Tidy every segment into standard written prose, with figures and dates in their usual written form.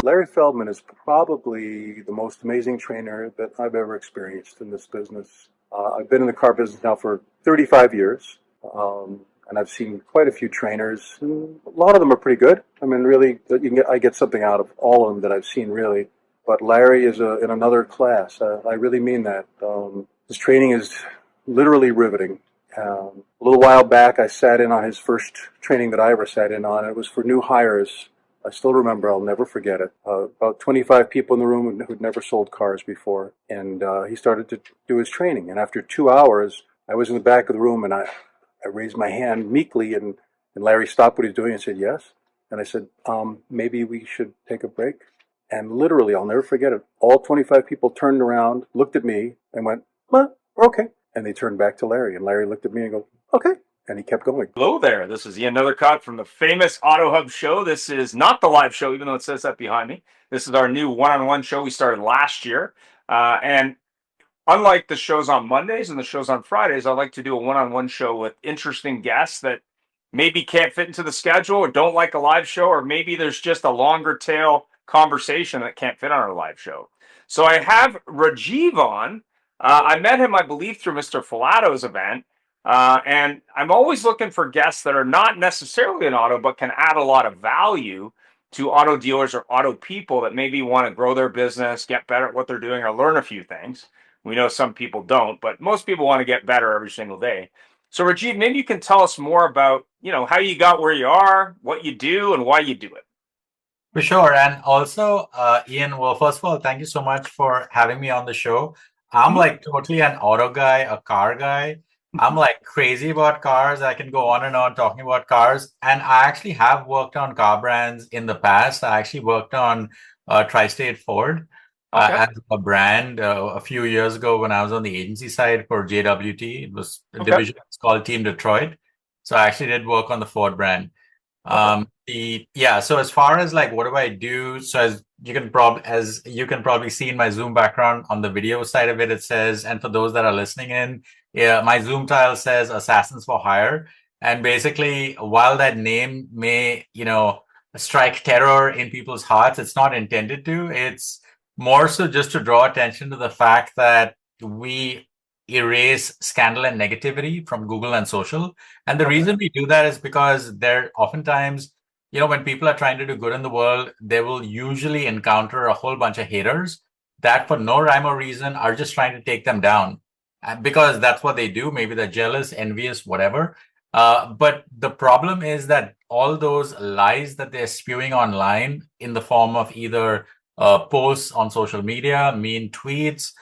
Larry Feldman is probably the most amazing trainer that I've ever experienced in this business. I've been in the car business now for 35 years, and I've seen quite a few trainers. And a lot of them are pretty good. I mean, really, I get something out of all of them that I've seen, really. But Larry is in another class. I really mean that. His training is literally riveting. A little while back, I sat in on his first training that I ever sat in on. It was for new hires. I still remember, I'll never forget it. About 25 people in the room who'd never sold cars before. And he started to do his training. And after 2 hours, I was in the back of the room and I raised my hand meekly and Larry stopped what he was doing and said, yes. And I said, maybe we should take a break. And literally, I'll never forget it. All 25 people turned around, looked at me and went, well, okay. And they turned back to Larry. And Larry looked at me and goes, okay. And he kept going. Hello there. This is Ian Nethercott from the famous Auto Hub show. This is not the live show, even though it says that behind me. This is our new one-on-one show we started last year. And unlike the shows on Mondays and the shows on Fridays, I like to do a one-on-one show with interesting guests that maybe can't fit into the schedule or don't like a live show, or maybe there's just a longer tail conversation that can't fit on our live show. So I have Rajiv on. I met him, I believe, through Mr. Filato's event. And I'm always looking for guests that are not necessarily in auto, but can add a lot of value to auto dealers or auto people that maybe want to grow their business, get better at what they're doing, or learn a few things. We know some people don't, but most people want to get better every single day. So Rajiv, maybe you can tell us more about, how you got where you are, what you do, and why you do it. For sure. And also, Ian, well, first of all, thank you so much for having me on the show. I'm like totally an auto guy, a car guy. I'm like crazy about cars. I can go on and on talking about cars. And I actually have worked on car brands in the past. I actually worked on Tri-State Ford as a brand a few years ago when I was on the agency side for JWT. It was a division, it's called Team Detroit. So I actually did work on the Ford brand. So as far as like what do I do? So as you can probably see in my Zoom background on the video side of it, it says, and for those that are listening in, my Zoom tile says Assassins for Hire. And basically, while that name may, strike terror in people's hearts, it's not intended to. It's more so just to draw attention to the fact that we erase scandal and negativity from Google and social. And the reason we do that is because there oftentimes, when people are trying to do good in the world, they will usually encounter a whole bunch of haters that for no rhyme or reason are just trying to take them down. Because that's what they do. Maybe they're jealous, envious, whatever. But the problem is that all those lies that they're spewing online in the form of either posts on social media, mean tweets,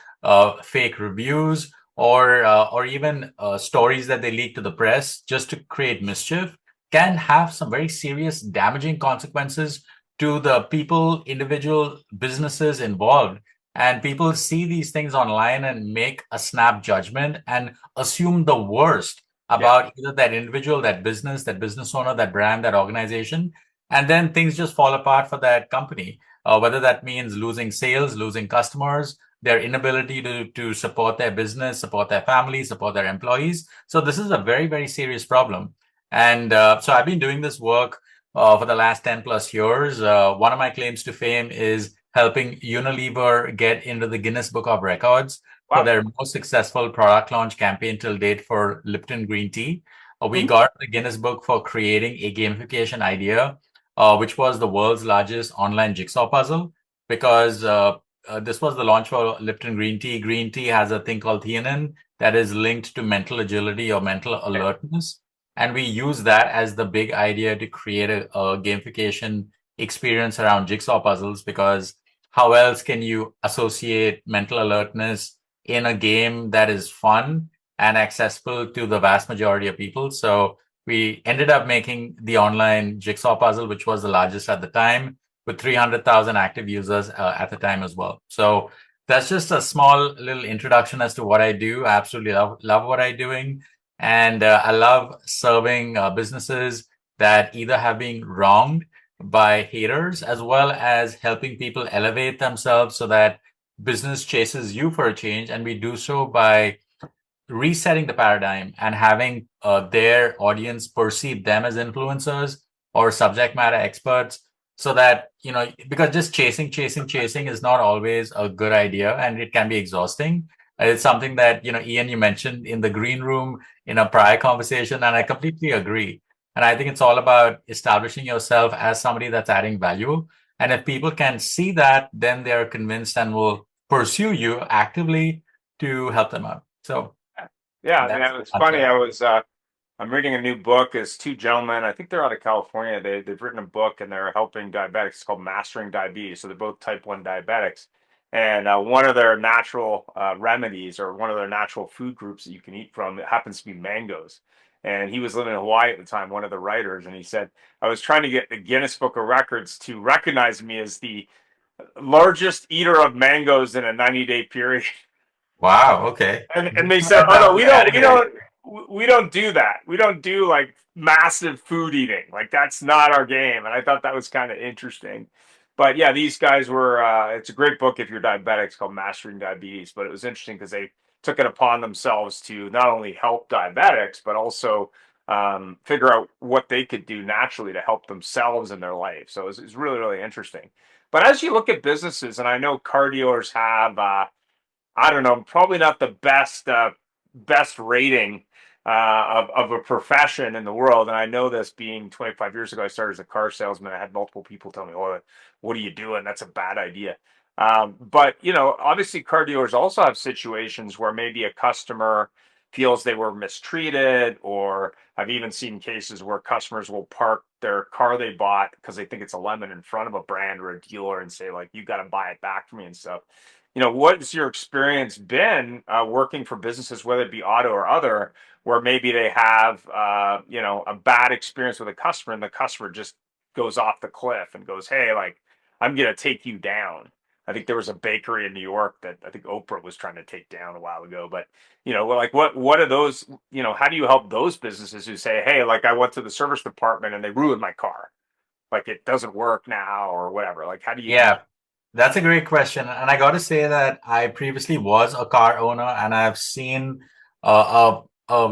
fake reviews, or even stories that they leak to the press just to create mischief can have some very serious damaging consequences to the people, individual businesses involved. And people see these things online and make a snap judgment and assume the worst about either that individual, that business owner, that brand, that organization. And then things just fall apart for that company, whether that means losing sales, losing customers, their inability to support their business, support their family, support their employees. So this is a very, very serious problem. And so I've been doing this work for the last 10 plus years. One of my claims to fame is helping Unilever get into the Guinness Book of Records for their most successful product launch campaign till date for Lipton green tea. We got the Guinness Book for creating a gamification idea, which was the world's largest online jigsaw puzzle, because this was the launch for Lipton green tea. Green tea has a thing called theanine that is linked to mental agility or mental alertness. And we use that as the big idea to create a gamification experience around jigsaw puzzles, because how else can you associate mental alertness in a game that is fun and accessible to the vast majority of people? So we ended up making the online jigsaw puzzle, which was the largest at the time, with 300,000 active users at the time as well. So that's just a small little introduction as to what I do. I absolutely love what I'm doing. And I love serving businesses that either have been wronged by haters, as well as helping people elevate themselves so that business chases you for a change. And we do so by resetting the paradigm and having their audience perceive them as influencers or subject matter experts so that, because just chasing is not always a good idea, and it can be exhausting. It's something that, Ian, you mentioned in the green room in a prior conversation, and I completely agree. And I think it's all about establishing yourself as somebody that's adding value. And if people can see that, then they're convinced and will pursue you actively to help them out. So Yeah, that's and the it's funny. answer. I'm reading a new book. It's two gentlemen. I think they're out of California. They've written a book and they're helping diabetics. It's called Mastering Diabetes. So they're both type 1 diabetics. And one of their natural remedies, or one of their natural food groups that you can eat from, it happens to be mangoes. And he was living in Hawaii at the time, one of the writers, and he said, I was trying to get the Guinness Book of Records to recognize me as the largest eater of mangoes in a 90-day period. Wow. Okay. And they said, "Oh no, That category. we don't do that. We don't do like massive food eating. Like that's not our game." And I thought that was kind of interesting. But yeah, these guys were. It's a great book if you're diabetic. It's called Mastering Diabetes. But it was interesting because they took it upon themselves to not only help diabetics but also figure out what they could do naturally to help themselves in their life. So it's really really interesting. But as you look at businesses, and I know car dealers have. I don't know, probably not the best rating of a profession in the world. And I know this being 25 years ago, I started as a car salesman. I had multiple people tell me, "Oh, what are you doing? That's a bad idea." But obviously, car dealers also have situations where maybe a customer feels they were mistreated, or I've even seen cases where customers will park their car they bought because they think it's a lemon in front of a brand or a dealer and say like, "You got to buy it back for me" and stuff. What's your experience been working for businesses, whether it be auto or other, where maybe they have, a bad experience with a customer and the customer just goes off the cliff and goes, "Hey, like, I'm going to take you down." I think there was a bakery in New York that I think Oprah was trying to take down a while ago. But, like what are those, how do you help those businesses who say, "Hey, like I went to the service department and they ruined my car. Like it doesn't work now," or whatever. Like, how do you Yeah, that's a great question. And I got to say that I previously was a car owner, and I've seen a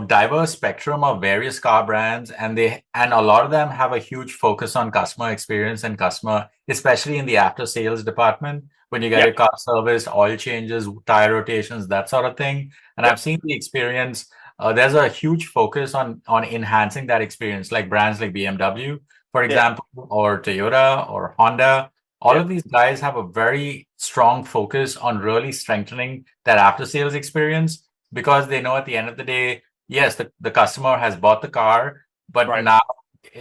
diverse spectrum of various car brands, and a lot of them have a huge focus on customer experience and customer, especially in the after sales department, when you get yeah, your car serviced, oil changes, tire rotations, that sort of thing. And yeah, I've seen the experience. There's a huge focus on enhancing that experience, like brands like BMW, for yeah, example, or Toyota or Honda. All yeah, of these guys have a very strong focus on really strengthening that after sales experience, because they know at the end of the day, yes, the customer has bought the car, but right. now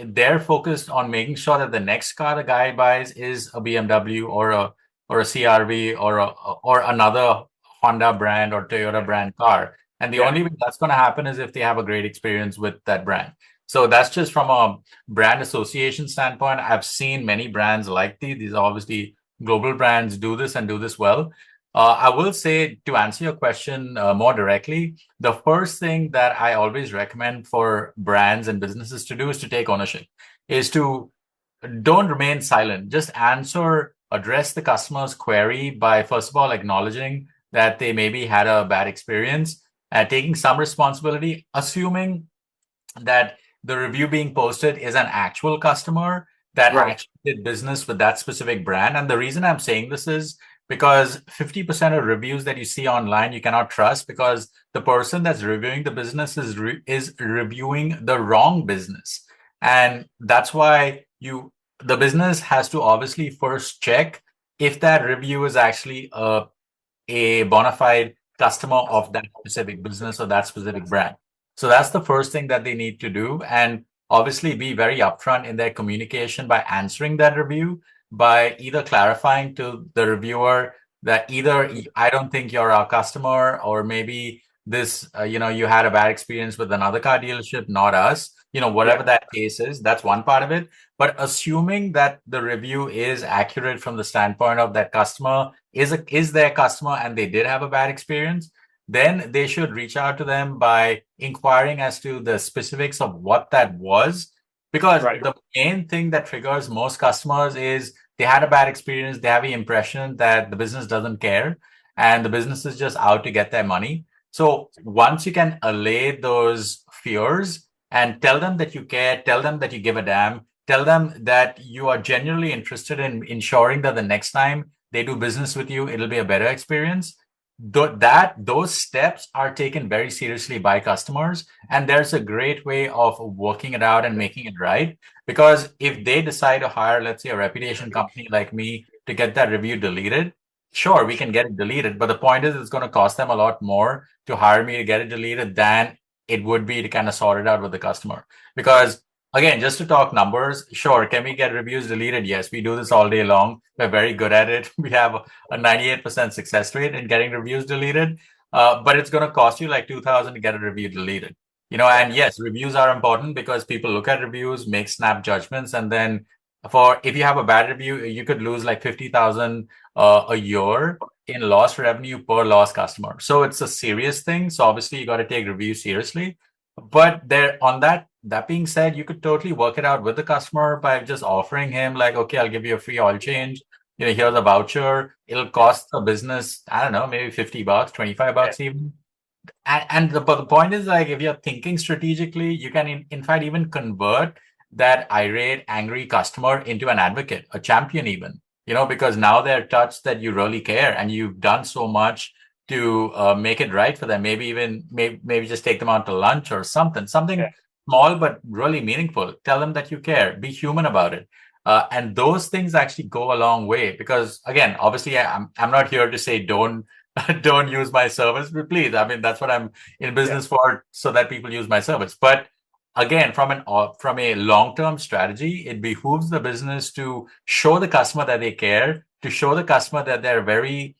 they're focused on making sure that the next car the guy buys is a BMW or a CRV or another Honda brand or Toyota brand car. And the Yeah. only way that's going to happen is if they have a great experience with that brand. So that's just from a brand association standpoint. I've seen many brands like these are obviously global brands do this and do this well. I will say, to answer your question more directly, the first thing that I always recommend for brands and businesses to do is to take ownership, is to don't remain silent. Just address the customer's query by, first of all, acknowledging that they maybe had a bad experience, taking some responsibility, assuming that the review being posted is an actual customer that Right. actually did business with that specific brand. And the reason I'm saying this is because 50% of reviews that you see online you cannot trust, because the person that's reviewing the business is reviewing the wrong business. And that's why the business has to obviously first check if that review is actually a bona fide customer of that specific business or that specific brand. So that's the first thing that they need to do. And obviously be very upfront in their communication by answering that review, by either clarifying to the reviewer that either I don't think you're our customer, or maybe this, you had a bad experience with another car dealership, not us, whatever Yeah. that case is, that's one part of it. But assuming that the review is accurate from the standpoint of that customer is their customer and they did have a bad experience, then they should reach out to them by inquiring as to the specifics of what that was. Because Right. the main thing that triggers most customers is they had a bad experience, they have the impression that the business doesn't care and the business is just out to get their money. So once you can allay those fears and tell them that you care, tell them that you give a damn, Tell them that you are genuinely interested in ensuring that the next time they do business with you, it'll be a better experience. Those steps are taken very seriously by customers, and there's a great way of working it out and making it right. Because if they decide to hire, let's say, a reputation company like me to get that review deleted, sure, we can get it deleted. But the point is, it's going to cost them a lot more to hire me to get it deleted than it would be to kind of sort it out with the customer. Because again, just to talk numbers, sure, can we get reviews deleted? Yes, we do this all day long. We're very good at it. We have a 98% success rate in getting reviews deleted. But it's going to cost you like 2,000 to get a review deleted. And yes, reviews are important because people look at reviews, make snap judgments, and then if you have a bad review, you could lose like 50,000 a year in lost revenue per lost customer. So it's a serious thing. So obviously you got to take reviews seriously. But that being said, you could totally work it out with the customer by just offering him like, okay, I'll give you a free oil change. Here's a voucher. It'll cost the business, I don't know, maybe $50, $25 even. But the point is, like, if you're thinking strategically, you can in fact even convert that irate, angry customer into an advocate, a champion even, because now they're touched that you really care and you've done so much to make it right for them. Maybe just take them out to lunch or something small but really meaningful. Tell them that you care. Be human about it. And those things actually go a long way because, again, obviously, I'm not here to say don't use my service, but please. I mean, that's what I'm in business for, so that people use my service. But again, from a long-term strategy, it behooves the business to show the customer that they care, to show the customer that they're very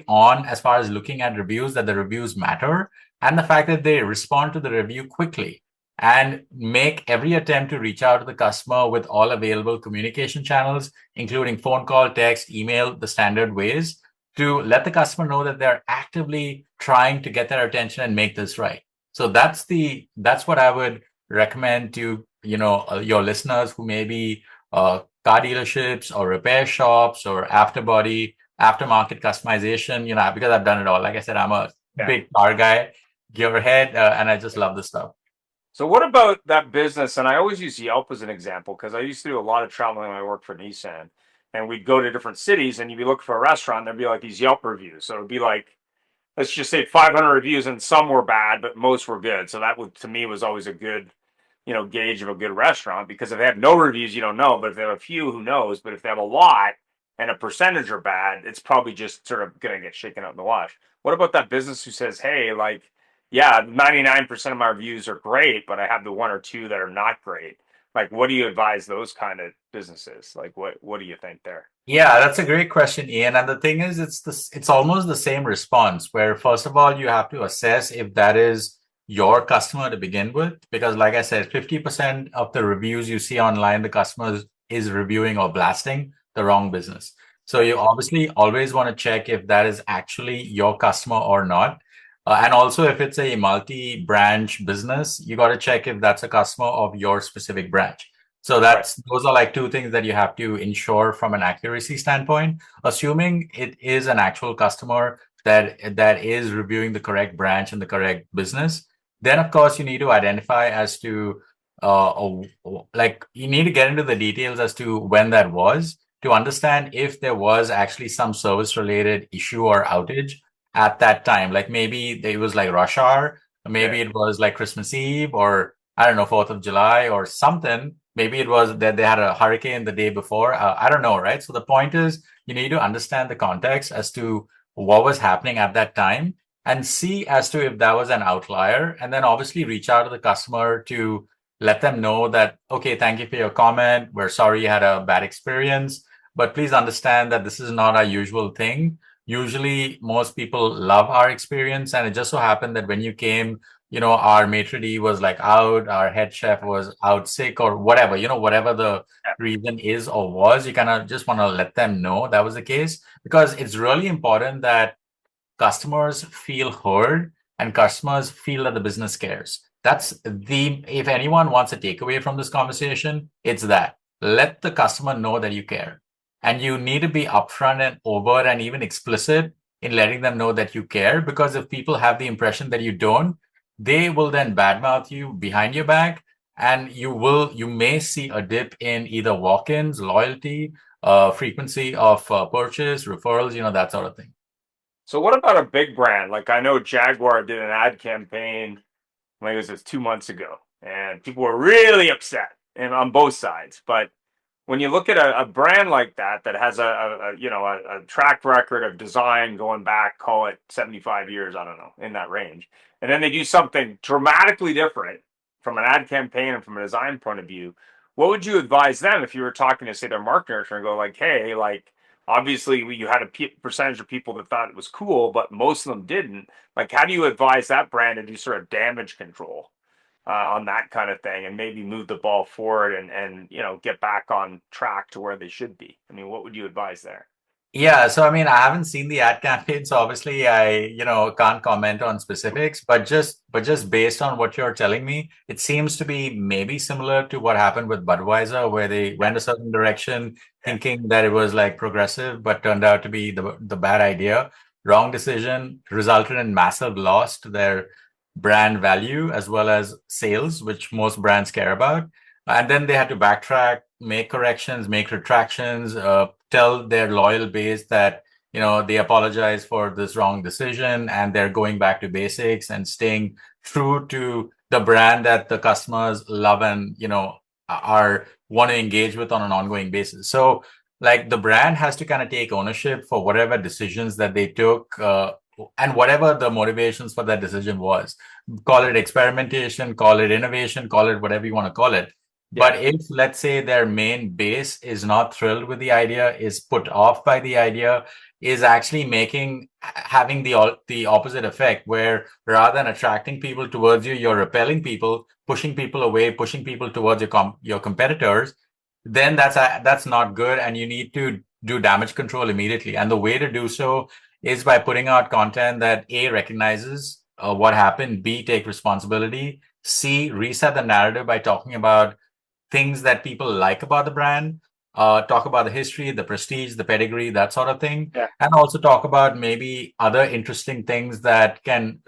on as far as looking at reviews, that the reviews matter, and the fact that they respond to the review quickly and make every attempt to reach out to the customer with all available communication channels, including phone call, text, email, the standard ways, to let the customer know that they're actively trying to get their attention and make this right. So that's what I would recommend to your listeners who may be car dealerships or repair shops or aftermarket customization. Because I've done it all. Like I said, I'm a big car guy, gearhead, and I just love this stuff. So what about that business? And I always use Yelp as an example because I used to do a lot of traveling when I worked for Nissan. And we'd go to different cities and you'd be looking for a restaurant, there'd be like these Yelp reviews. So it'd be like, let's just say 500 reviews and some were bad, but most were good. So that to me was always a good, gauge of a good restaurant, because if they have no reviews, you don't know. But if they have a few, who knows? But if they have a lot and a percentage are bad, it's probably just sort of going to get shaken out in the wash. What about that business who says, hey, like, yeah, 99% of my reviews are great, but I have the one or two that are not great. Like, what do you advise those kind of businesses? Like, what do you think there? Yeah, that's a great question, Ian. And the thing is, it's almost the same response where, first of all, you have to assess if that is your customer to begin with. Because like I said, 50% of the reviews you see online, the customer is reviewing or blasting the wrong business. So you obviously always want to check if that is actually your customer or not. And also, if it's a multi-branch business, you got to check if that's a customer of your specific branch. So those are like two things that you have to ensure from an accuracy standpoint. Assuming it is an actual customer that is reviewing the correct branch and the correct business, then of course you need to identify as to you need to get into the details as to when that was, to understand if there was actually some service related issue or outage at that time. Like maybe it was like rush hour, maybe it was like Christmas Eve, or I don't know, 4th of July or something. Maybe it was that they had a hurricane the day before. I don't know, right? So the point is, you need to understand the context as to what was happening at that time and see as to if that was an outlier. And then obviously reach out to the customer to let them know that, okay, thank you for your comment. We're sorry you had a bad experience, but please understand that this is not our usual thing. Usually most people love our experience, and it just so happened that when you came, our maitre d' was like out, our head chef was out sick or whatever, whatever the reason is or was, you kind of just want to let them know that was the case, because it's really important that customers feel heard and customers feel that the business cares. If anyone wants a takeaway from this conversation, it's that. Let the customer know that you care. And you need to be upfront and overt and even explicit in letting them know that you care, because if people have the impression that you don't, they will then badmouth you behind your back. and you may see a dip in either walk-ins, loyalty, frequency of purchase, referrals, that sort of thing. So what about a big brand? Like I know Jaguar did an ad campaign, maybe it was 2 months ago, and people were really upset and on both sides. But when you look at a brand like that has a track record of design going back, call it 75 years, I don't know, in that range, and then they do something dramatically different from an ad campaign and from a design point of view, what would you advise them if you were talking to, say, their marketer and go like, hey, like obviously you had a percentage of people that thought it was cool, but most of them didn't. Like, how do you advise that brand to do sort of damage control on that kind of thing, and maybe move the ball forward and get back on track to where they should be? I mean, what would you advise there? Yeah, so I mean, I haven't seen the ad campaign, so obviously can't comment on specifics, but just based on what you're telling me, it seems to be maybe similar to what happened with Budweiser, where they Yeah, went a certain direction yeah, thinking that it was like progressive, but turned out to be the bad idea. Wrong decision, resulted in massive loss to their brand value as well as sales, which most brands care about. And then they had to backtrack, make corrections, make retractions, tell their loyal base that they apologize for this wrong decision and they're going back to basics and staying true to the brand that the customers love and are want to engage with on an ongoing basis. So like the brand has to kind of take ownership for whatever decisions that they took, and whatever the motivations for that decision was. Call it experimentation, call it innovation, call it whatever you want to call it. yeah, But if, let's say, their main base is not thrilled with the idea, is put off by the idea, is actually having the opposite effect, where rather than attracting people towards you, you're repelling people, pushing people away, pushing people towards your competitors, then that's not good, and you need to do damage control immediately. And the way to do so is by putting out content that A, recognizes what happened, B, take responsibility, C, reset the narrative by talking about things that people like about the brand, talk about the history, the prestige, the pedigree, that sort of thing, yeah. and also talk about maybe other interesting things that can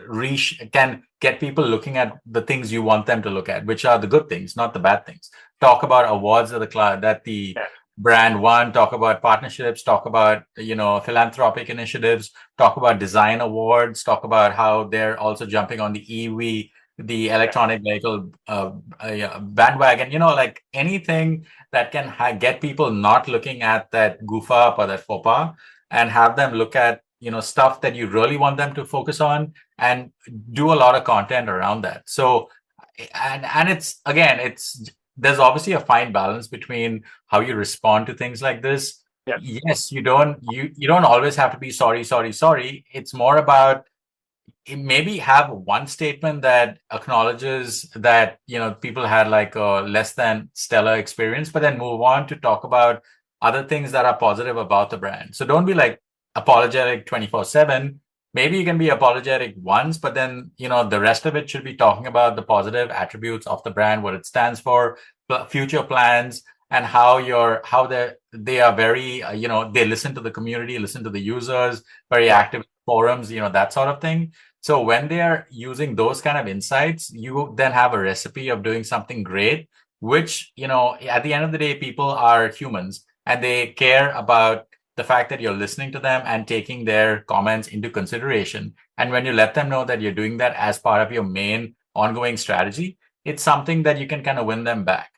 get people looking at the things you want them to look at, which are the good things, not the bad things. Talk about awards that the Yeah. brand won, talk about partnerships, talk about philanthropic initiatives, talk about design awards, talk about how they're also jumping on the EV, the Yeah. electronic vehicle bandwagon, like anything that can get people not looking at that goof up or that faux pas, and have them look at stuff that you really want them to focus on, and do a lot of content around that. So and it's, again, there's obviously a fine balance between how you respond to things like this. Yeah. Yes, you don't always have to be sorry, sorry, sorry. It's more about maybe have one statement that acknowledges that people had like a less than stellar experience, but then move on to talk about other things that are positive about the brand. So don't be like apologetic 24/7. Maybe you can be apologetic once, but then the rest of it should be talking about the positive attributes of the brand, what it stands for, future plans, and they are very they listen to the community, listen to the users, very Yeah. active forums, that sort of thing. So when they are using those kind of insights, you then have a recipe of doing something great, which, at the end of the day, people are humans and they care about the fact that you're listening to them and taking their comments into consideration. And when you let them know that you're doing that as part of your main ongoing strategy, it's something that you can kind of win them back,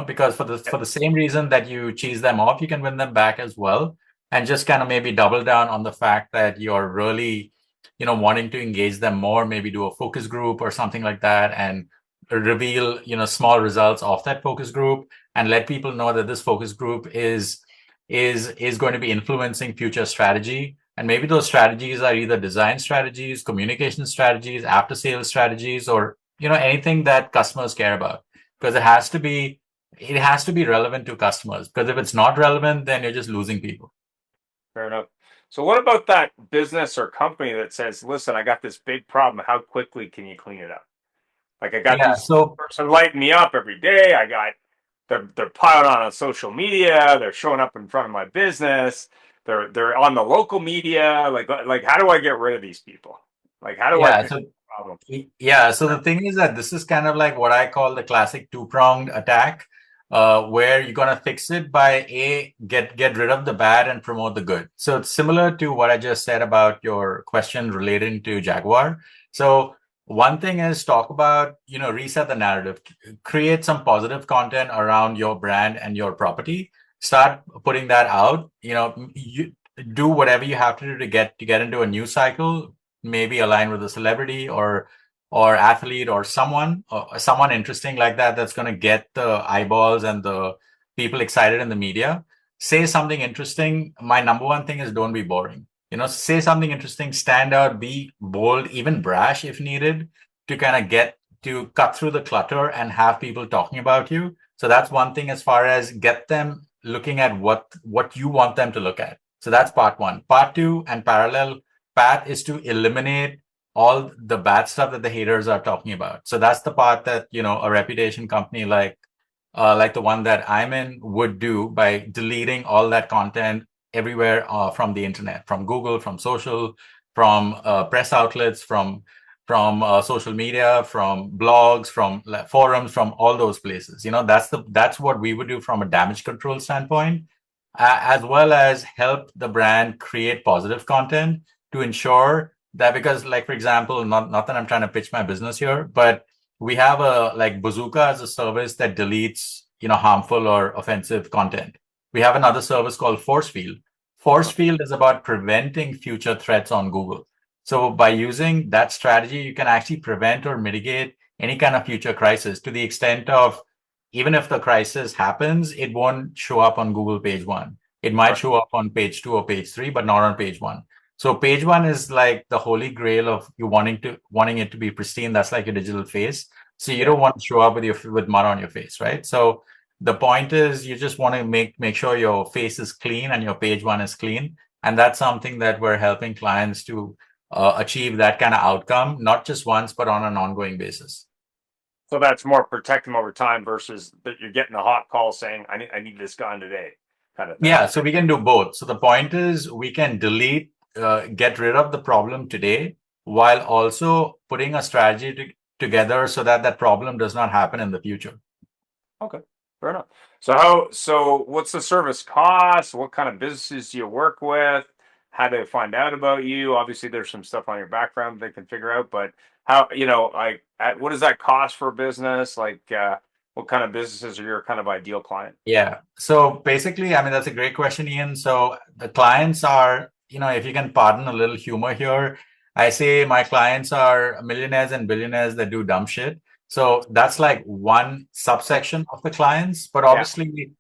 because for the same reason that you cheese them off, you can win them back as well. And just kind of maybe double down on the fact that you're really wanting to engage them more, maybe do a focus group or something like that, and reveal, small results of that focus group, and let people know that this focus group is going to be influencing future strategy. And maybe those strategies are either design strategies, communication strategies, after sales strategies, or anything that customers care about, because it has to be relevant to customers, because if it's not relevant, then you're just losing people. Fair enough. So what about that business or company that says, listen, I got this big problem. How quickly can you clean it up? Like I got Yeah. these So person lighting me up every day. They're piling on social media. They're showing up in front of my business. They're on the local media. Like how do I get rid of these people? Like how do I yeah. figure So it problem. Yeah, so the thing is that this is kind of like what I call the classic two-pronged attack, where you're gonna fix it by get rid of the bad and promote the good. So it's similar to what I just said about your question relating to Jaguar. So one thing is talk about, reset the narrative, create some positive content around your brand and your property. Start putting that out. You do whatever you have to do to get into a news cycle, maybe align with a celebrity or athlete or someone interesting like that that's going to get the eyeballs and the people excited in the media. Say something interesting. My number one thing is don't be boring. Say something interesting, stand out, be bold, even brash if needed, to kind of get to cut through the clutter and have people talking about you. So that's one thing, as far as get them looking at what you want them to look at. So that's part one. Part two, and parallel path, is to eliminate all the bad stuff that the haters are talking about. So that's the part that, a reputation company like the one that I'm in would do by deleting all that content everywhere, from the internet, from Google, from social, from press outlets, from social media, from blogs, from forums, from all those places. That's what we would do from a damage control standpoint, as well as help the brand create positive content to ensure that, because, like, for example, not that I'm trying to pitch my business here, but we have a, like, Bazooka as a service that deletes, harmful or offensive content. We have another service called Force Field. Force Field is about preventing future threats on Google. So by using that strategy, you can actually prevent or mitigate any kind of future crisis, to the extent of, even if the crisis happens, it won't show up on Google page one. It might show up on page 2 or page 3, but not on page 1. So page 1 is like the holy grail of you wanting it to be pristine. That's like your digital face. So you don't want to show up with mud on your face, right? So the point is, you just want to make sure your face is clean and your page 1 is clean. And that's something that we're helping clients to achieve, that kind of outcome, not just once, but on an ongoing basis. So that's more protect them over time versus that you're getting a hot call saying, I need this gone today, kind of thing. Yeah, so we can do both. So the point is, we can get rid of the problem today, while also putting a strategy together so that that problem does not happen in the future. Okay, fair enough. So what's the service cost? What kind of businesses do you work with? How do they find out about you? Obviously, there's some stuff on your background they can figure out, but how, what does that cost for a business? What kind of businesses are your kind of ideal client? Yeah. So basically, I mean, that's a great question, Ian. So the clients are, if you can pardon a little humor here, I say my clients are millionaires and billionaires that do dumb shit. So that's like one subsection of the clients. But obviously,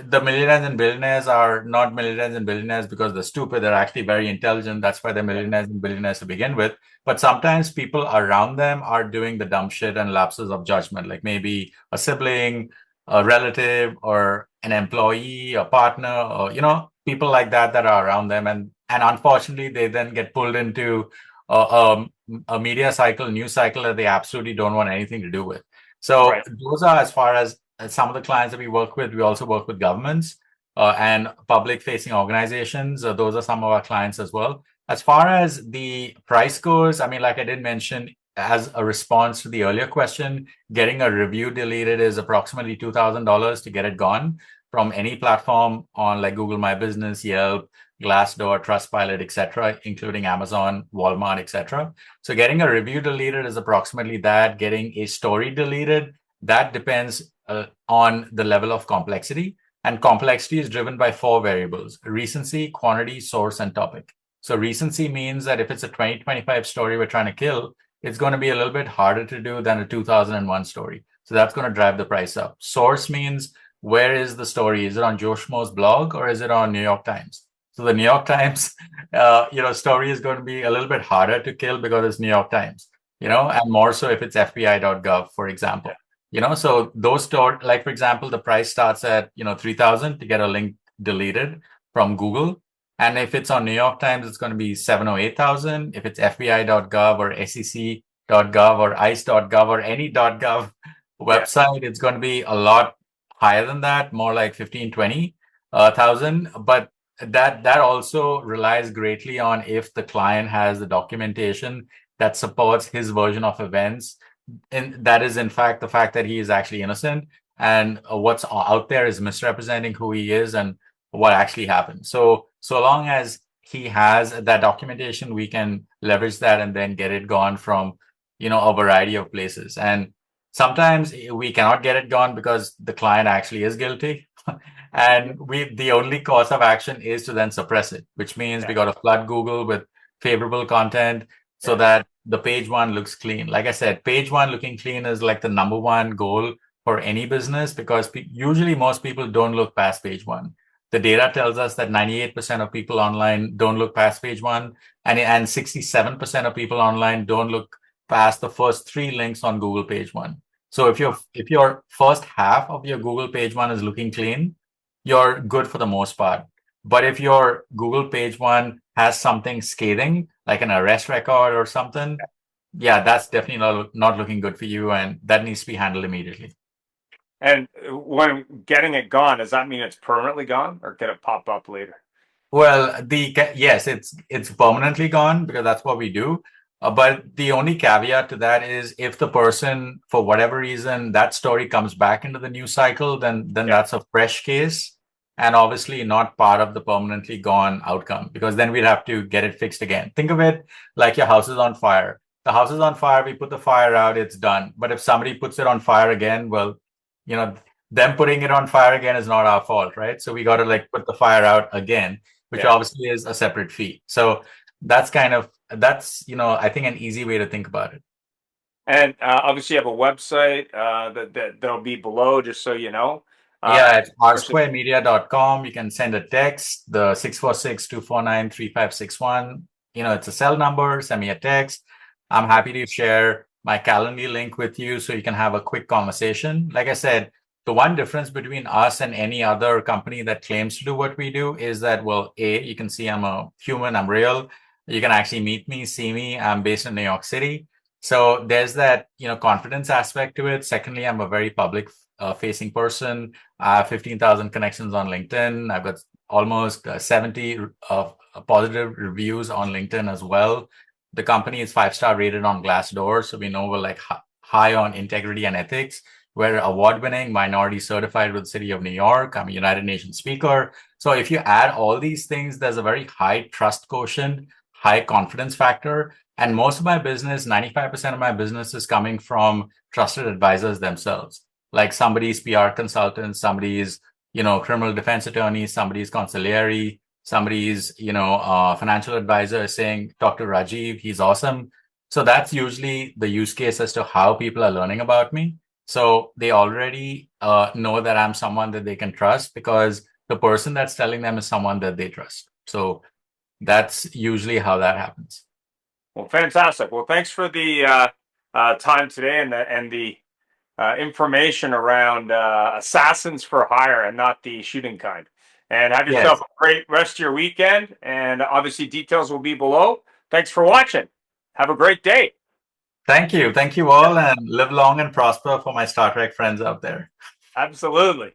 the millionaires and billionaires are not millionaires and billionaires because they're stupid. They're actually very intelligent. That's why they're millionaires and billionaires to begin with. But sometimes people around them are doing the dumb shit and lapses of judgment, like maybe a sibling, a relative, or an employee, a partner, or people like that are around them, and unfortunately they then get pulled into a media cycle, news cycle that they absolutely don't want anything to do with. So those are, as far as some of the clients that we work with. We also work with governments and public-facing organizations. Those are some of our clients as well. As far as the price goes, I mean, like I did mention, as a response to the earlier question, getting a review deleted is approximately $2,000 to get it gone from any platform on, like, Google My Business, Yelp, Glassdoor, Trustpilot, etc., including Amazon, Walmart, etc. So getting a review deleted is approximately that. Getting a story deleted, that depends on the level of complexity. And complexity is driven by 4 variables: recency, quantity, source, and topic. So recency means that if it's a 2025 story we're trying to kill, it's going to be a little bit harder to do than a 2001 story. So that's going to drive the price up. Source means, where is the story? Is it on Joe Schmo's blog or is it on New York Times? So the New York Times, story is going to be a little bit harder to kill because it's New York Times, and more so if it's FBI.gov, for example. So those like, for example, the price starts at, $3,000 to get a link deleted from Google. And if it's on New York Times, it's going to be $7,000 or $8,000. If it's FBI.gov or SEC.gov or ICE.gov or any .gov website, it's going to be a lot higher than that, more like $15,000, $20,000. But that also relies greatly on if the client has the documentation that supports his version of events. And that is, in fact, the fact that he is actually innocent, and what's out there is misrepresenting who he is and what actually happened. So long as he has that documentation, we can leverage that and then get it gone from, a variety of places. And sometimes we cannot get it gone because the client actually is guilty. And the only course of action is to then suppress it, which means we got to flood Google with favorable content so that the page one looks clean. Like I said, page one looking clean is like the number one goal for any business, because usually most people don't look past page one. The data tells us that 98% of people online don't look past page one, and 67% of people online don't look past the first 3 links on Google page one. So if your first half of your Google page one is looking clean, you're good for the most part. But if your Google page one has something scathing, like an arrest record or something, yeah, that's definitely not looking good for you, and that needs to be handled immediately. And when getting it gone, does that mean it's permanently gone, or can it pop up later? Well, yes, it's permanently gone because that's what we do. But the only caveat to that is if the person, for whatever reason, that story comes back into the news cycle, then that's a fresh case, and obviously not part of the permanently gone outcome, because then we'd have to get it fixed again. Think of it like your house is on fire. The house is on fire, we put the fire out, it's done. But if somebody puts it on fire again, well, them putting it on fire again is not our fault, right? So we got to like put the fire out again, which obviously is a separate fee. So that's I think an easy way to think about it. And obviously, you have a website that'll be below, just so you know. Yeah, it's rsquaremedia.com. You can send a text, the 646-249-3561. It's a cell number. Send me a text. I'm happy to share my Calendly link with you so you can have a quick conversation. Like I said, the one difference between us and any other company that claims to do what we do is that, well, you can see I'm a human, I'm real. You can actually meet me, see me. I'm based in New York City. So there's that, confidence aspect to it. Secondly, I'm a very public facing person. I have 15,000 connections on LinkedIn. I've got almost 70 positive reviews on LinkedIn as well. The company is 5-star rated on Glassdoor, so we know we're like high on integrity and ethics. We're award-winning, minority certified with the City of New York. I'm a United Nations speaker. So if you add all these things, there's a very high trust quotient, high confidence factor. And most of my business, 95% of my business is coming from trusted advisors themselves. Like somebody's PR consultant, somebody's, criminal defense attorney, somebody's consigliere, somebody's, financial advisor saying, talk to Rajiv, he's awesome. So that's usually the use case as to how people are learning about me. So they already know that I'm someone that they can trust because the person that's telling them is someone that they trust. So that's usually how that happens. Well, fantastic. Well, thanks for the time today and the information around assassins for hire and not the shooting kind. And have yourself a great rest of your weekend. And obviously, details will be below. Thanks for watching. Have a great day. Thank you. Thank you all, and live long and prosper for my Star Trek friends out there. Absolutely.